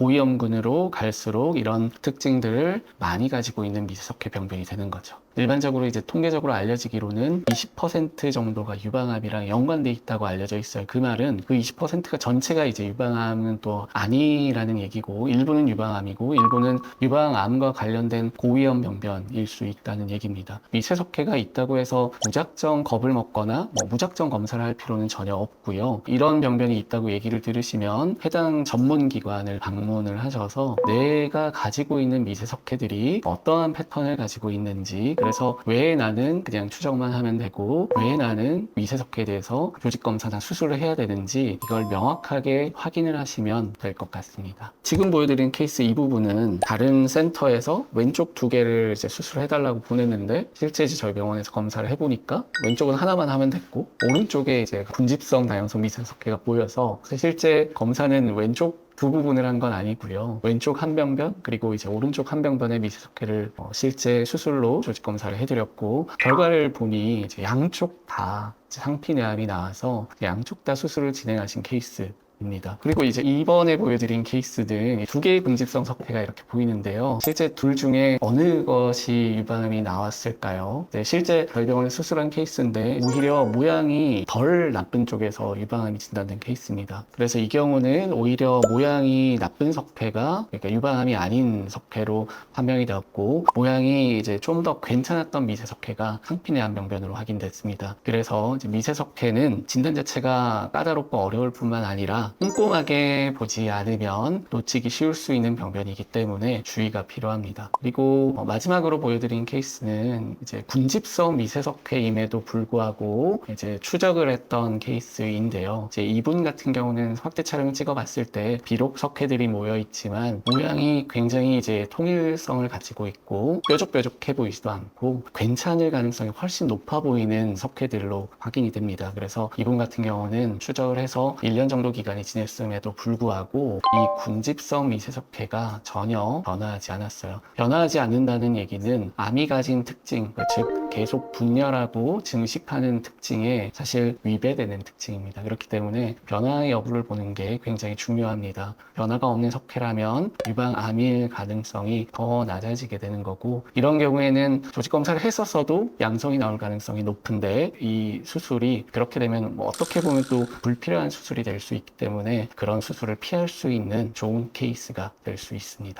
고위험군으로 갈수록 이런 특징들을 많이 가지고 있는 미세석회 병변이 되는 거죠. 일반적으로 이제 통계적으로 알려지기로는 20% 정도가 유방암이랑 연관돼 있다고 알려져 있어요. 그 말은 그 20%가 전체가 이제 유방암은 또 아니라는 얘기고, 일부는 유방암이고 일부는 유방암과 관련된 고위험 병변일 수 있다는 얘기입니다. 미세석회가 있다고 해서 무작정 겁을 먹거나 무작정 검사를 할 필요는 전혀 없고요. 이런 병변이 있다고 얘기를 들으시면 해당 전문기관을 방문을 하셔서 내가 가지고 있는 미세석회들이 어떠한 패턴을 가지고 있는지, 그래서 왜 나는 그냥 추정만 하면 되고 왜 나는 미세석회에 대해서 조직검사나 수술을 해야 되는지 이걸 명확하게 확인을 하시면 될 것 같습니다. 지금 보여드린 케이스 이 부분은 다른 센터에서 왼쪽 2개를 이제 수술을 해달라고 보냈는데, 실제 이제 저희 병원에서 검사를 해보니까 왼쪽은 하나만 하면 됐고 오른쪽에 이제 군집성 다형성 미세석회가 보여서, 실제 검사는 왼쪽 두 부분을 한 건 아니고요. 왼쪽 한 병변 그리고 이제 오른쪽 한 병변의 미세석회를 실제 수술로 조직 검사를 해드렸고, 결과를 보니 이제 양쪽 다 상피내암이 나와서 양쪽 다 수술을 진행하신 케이스 입니다. 그리고 이제 이번에 보여드린 케이스는 2개의 군집성 석회가 이렇게 보이는데요. 실제 둘 중에 어느 것이 유방암이 나왔을까요? 네, 실제 저희 병원에 수술한 케이스인데 오히려 모양이 덜 나쁜 쪽에서 유방암이 진단된 케이스입니다. 그래서 이 경우는 오히려 모양이 나쁜 석회가, 그러니까 유방암이 아닌 석회로 판명이 되었고, 모양이 이제 좀 더 괜찮았던 미세석회가 상피내암 병변으로 확인됐습니다. 그래서 이제 미세석회는 진단 자체가 까다롭고 어려울 뿐만 아니라 꼼꼼하게 보지 않으면 놓치기 쉬울 수 있는 병변이기 때문에 주의가 필요합니다. 그리고 마지막으로 보여드린 케이스는 이제 군집성 미세석회임에도 불구하고 이제 추적을 했던 케이스인데요. 이제 이분 같은 경우는 확대 촬영을 찍어봤을 때 비록 석회들이 모여 있지만 모양이 굉장히 이제 통일성을 가지고 있고 뾰족뾰족해 보이지도 않고 괜찮을 가능성이 훨씬 높아 보이는 석회들로 확인이 됩니다. 그래서 이분 같은 경우는 추적을 해서 1년 정도 기간이 지냈음에도 불구하고 이 군집성 미세석회가 전혀 변화하지 않았어요. 변화하지 않는다는 얘기는 암이 가진 특징, 즉 계속 분열하고 증식하는 특징에 사실 위배되는 특징입니다. 그렇기 때문에 변화의 여부를 보는 게 굉장히 중요합니다. 변화가 없는 석회라면 유방암일 가능성이 더 낮아지게 되는 거고, 이런 경우에는 조직검사를 했었어도 양성이 나올 가능성이 높은데, 이 수술이 그렇게 되면 어떻게 보면 또 불필요한 수술이 될 수 있기 때문에 그런 수술을 피할 수 있는 좋은 케이스가 될 수 있습니다.